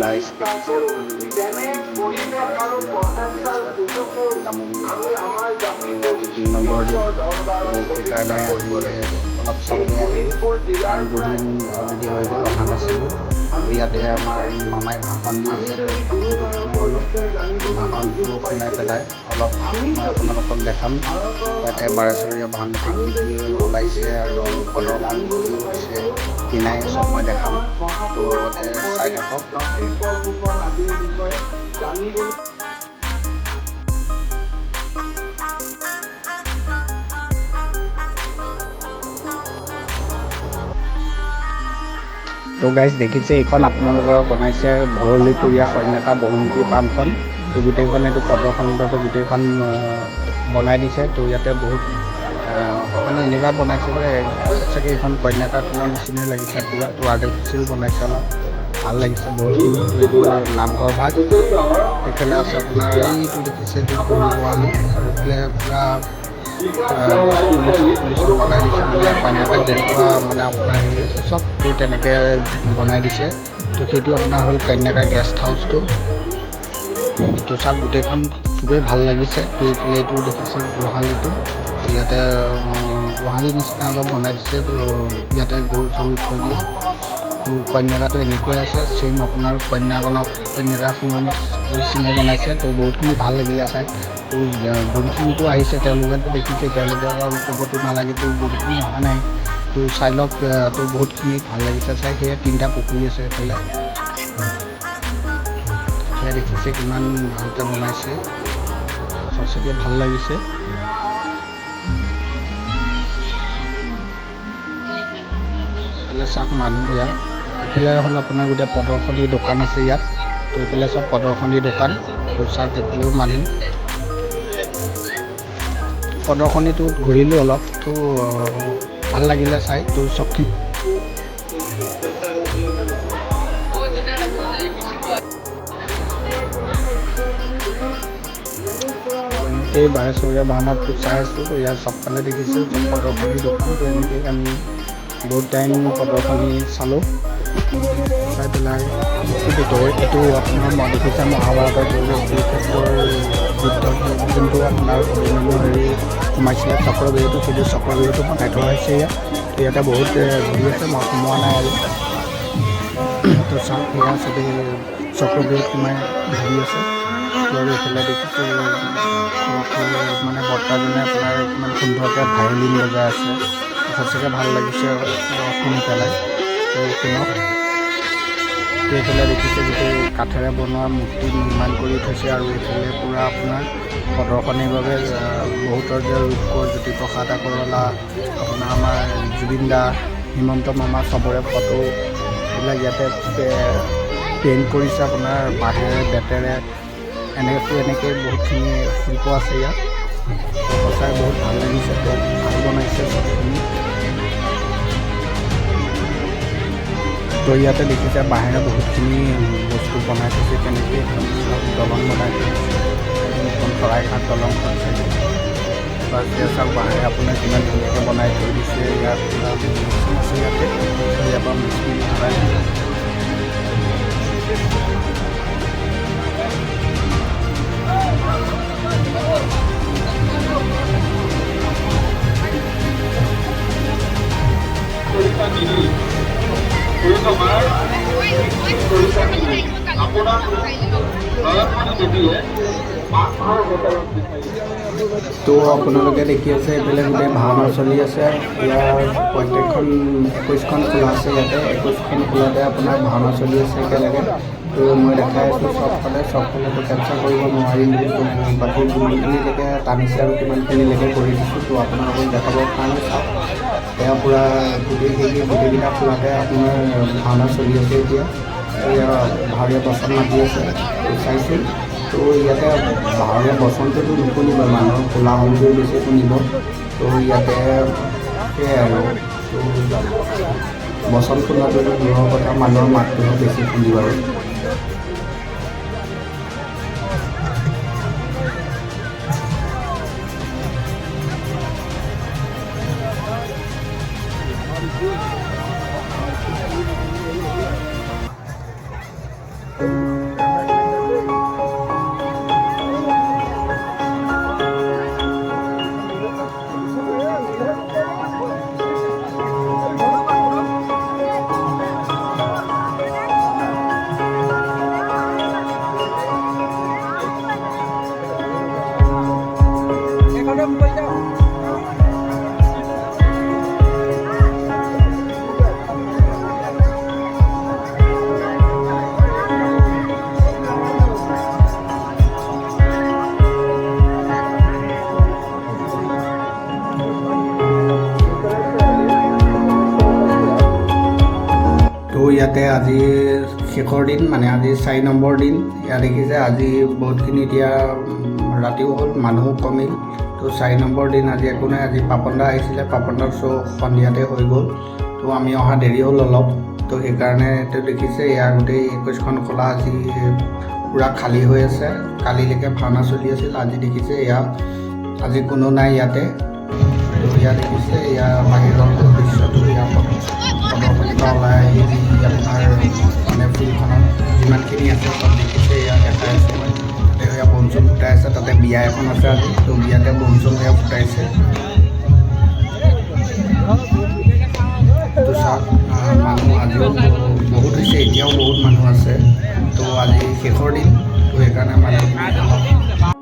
Light সেইকাৰণে অলপ চাবলৈ আহিলোঁ আৰু দুদিন অলৰেডি হৈ গ'ল অহা নাছিলোঁ। ইয়াতে আমাৰ মামাই ভাষণ দিছে, ভাষণটো শুনাই পেলাই অলপ মই আপোনালোকক দেখাম। ইয়াতে বাৰেচৰীয়া ভাওনাতে কি কি ওলাইছে আৰু প্ৰদৰ্শন কি হৈছে কি নাই চব মই দেখাম। তো লগতে চাই থাকক। তো গাইজ দেখিছে এইখন আপোনালোকৰ বনাইছে ভৰলীপুৰীয়া কন্যাকা বহুমুখী পামখন। তো গোটেইখন এইটো প্ৰদৰ্শনীৰ বাবে গোটেইখন বনাই দিছে। তো ইয়াতে বহুত মানে এনেকুৱা বনাইছে যে চাগে এইখন কন্যাকাখনৰ নিচিনাই লাগিছে। পুৰা আৰ্টিফিচিয়েল বনাইছে, অলপ ভাল লাগিছে বহুতখিনি। এইটো নামঘৰ ভাগ, সেইফালে আছে আপোনাৰ এইটো দেখিছে এইটো গৰুগোহালি, আৰু এইফালে পূৰা পুলিচ লগাই দিছে। মানে কন্যাকাক যেনেকুৱা মানে আপোনাৰ চবটো তেনেকৈ বনাই দিছে। তো সেইটো আপোনাৰ হ'ল কন্যাকা গেষ্ট হাউচটো। তো চাওক গোটেইখন খুবেই ভাল লাগিছে। তো এইফালে এইটো দেখিছে গোহালিটো, ইয়াতে গোহালিৰ নিচিনা অলপ বনাই দিছে। তো ইয়াতে গৰু চৰু থৈ দিয়ে। তো কন্যাকাটো এনেকুৱাই আছে, চেম আপোনাৰ কন্যাকাখনৰ নিচিনা বনাইছে। তো বহুতখিনি ভাল লাগিলে চাই। তো বহুতখিনিতো আহিছে, তেওঁলোকেতো দেখিছে, তেওঁলোকে আৰু ক'বতো নালাগে। তো বহুতখিনি অহা নাই, তো চাই লওক। তো বহুতখিনি ভাল লাগিছে চাই। সেয়া 3টা পুখুৰী আছে এইফালে, সেয়া দেখিছে কিমান ভালকৈ বনাইছে, সঁচাকৈ ভাল লাগিছে। এইফালে চাওক মানুহ ইয়াত। এইফালে হ'ল আপোনাৰ গোটেই প্ৰদৰ্শনী দোকান আছে ইয়াত। তো এইফালে চব প্ৰদৰ্শনী দোকান। তো চাওক এইফালেও মানুহ। প্ৰদৰ্শনীটোত ঘূৰিলোঁ অলপ, তো ভাল লাগিলে চাই। তো চকী এই বাৰেচৰীয়া ভাওনাটো চাই আছোঁ। ইয়াত চবফালে দেখিছোঁ চব প্ৰদৰ্শনী দোকান। তো এনেকৈ আমি বহুত টাইম প্ৰদৰ্শনী চালোঁ, চাই পেলাই এইটো আপোনাৰ মই দেখিছে মহাভাৰতৰ কুৰুক্ষেত্ৰৰ যুদ্ধত যোনটো আপোনাৰ অভিমন্যু হেৰি সোমাইছিলে চক্ৰবেহুটো, সেইটো চক্ৰবেহুটো বনাই থোৱা হৈছে ইয়াত। ইয়াতে বহুত ঘূৰি আছে, মই সোমোৱা নাই আৰু। তো চাওক সেয়া চবেই চক্ৰবেহুত সোমাই ঘূৰি আছে। তো আৰু এইফালে দেখিছোঁ মানে বৰ্তাজনে আপোনাৰ ইমান সুন্দৰকৈ ভায়লিন বজাই আছে। সঁচাকৈ ভাল লাগিছে শুনি পেলাই। তো শুনক। তো এইফালে দেখিছে গোটেই কাঠেৰে বনোৱা মূৰ্তি নিৰ্মাণ কৰি থৈছে, আৰু এইফালে পূৰা আপোনাৰ প্ৰদৰ্শনীৰ বাবে বহুতৰ যে ৰূপকোঁৱৰ জ্যোতিপ্ৰসাদ আগৰৱালা, আপোনাৰ আমাৰ জুবিন দা, হিমন্ত মামা, চবৰে ফটো এইবিলাক ইয়াতে পেইণ্ট কৰিছে আপোনাৰ বাঁহেৰে, বেতেৰে। এনেকৈ বহুতখিনি শিল্প আছে ইয়াত। সঁচাই বহুত ভাল লাগিছে। তো ভাল বনাইছে চবখিনি। তো ইয়াতে দেখিছে বাঁহেৰে বহুতখিনি বস্তু বনাই থৈছে। তেনেকৈ দলং বনাই থৈছে, এখন শৰাইঘাট দলংখন চাইছে। বাছ ইয়াত চাওক বাঁহেৰে আপোনাৰ কিমান ধুনীয়াকৈ বনাই থৈ দিছে। ইয়াত পূৰা মেচিন আছে ইয়াতে, ইয়াৰ পৰা মেচিন ভৰাই তো আপোনালোকে দেখি আছে এইফালে গোটেই ভাওনা চলি আছে। ইয়াৰ প্ৰত্যেকখন 21খন খোলা আছে ইয়াতে। 21খন খোলাতে আপোনাৰ ভাওনা চলি আছে একেলগে। তো মই দেখাই আছোঁ চবফালেতো কেপচাৰ কৰিব নোৱাৰিম, বাকী যিমানখিনিলৈকে টানিছে আৰু কিমানখিনিলৈকে কৰি দিছোঁ। তো আপোনালোকক দেখাবৰ কাৰণে চাওক, এয়া পূৰা গোটেইকেইটা খোলাতে আপোনাৰ ভাওনা চলি আছে এতিয়া। এয়া ভাৱৰীয়া বচন মাতি আছে, চাইছোঁ। তো ইয়াতে ভাৱৰীয়া বচনটোতো নুশুনিব, মানুহৰ কোলাহলটোৱে বেছি শুনিব। তো ইয়াতে সেয়াই আৰু বচন শুনাটোতো দূৰৰ কথা, মানুহৰ মাতটোহে বেছি শুনিব আৰু। আজি শেষৰ দিন মানে আজি 4 নম্বৰ দিন। ইয়াত দেখিছে আজি বহুতখিনি এতিয়া ৰাতিও হ'ল, মানুহো কমিল। তো 4 নম্বৰ দিন আজি একো নাই। আজি পাপনদা আহিছিলে, পাপনদাৰ শ্ব' সন্ধিয়াতে হৈ গ'ল। তো আমি অহা দেৰি হ'ল অলপ। তো সেইকাৰণে তো দেখিছে ইয়াৰ গোটেই 21খন খোলা আজি পূৰা খালী হৈ আছে। কালিলৈকে ভাওনা চলি আছিল, আজি দেখিছে ইয়াত আজি কোনো নাই ইয়াতে। তো ইয়াত দেখিছে ইয়াৰ বাহিৰৰ দৃশ্যটো ইয়াৰ প্ৰদৰ্শনীৰ পৰা ওলাই আহি আপোনাৰ মানে ফিল্ডখনত যিমানখিনি আছে চব দেখিছে ইয়াত দেখাই আছে। মই তাতে এয়া বম চম ফুটাই আছে, তাতে বিয়া এখন আছে আজি। তো বিয়াতে বম চম এয়া ফুটাইছে। তো চাওক মানুহ আজিও বহুত হৈছে, এতিয়াও বহুত মানুহ আছে। তো আজি শেষৰ দিন, তো সেইকাৰণে মানুহখিনি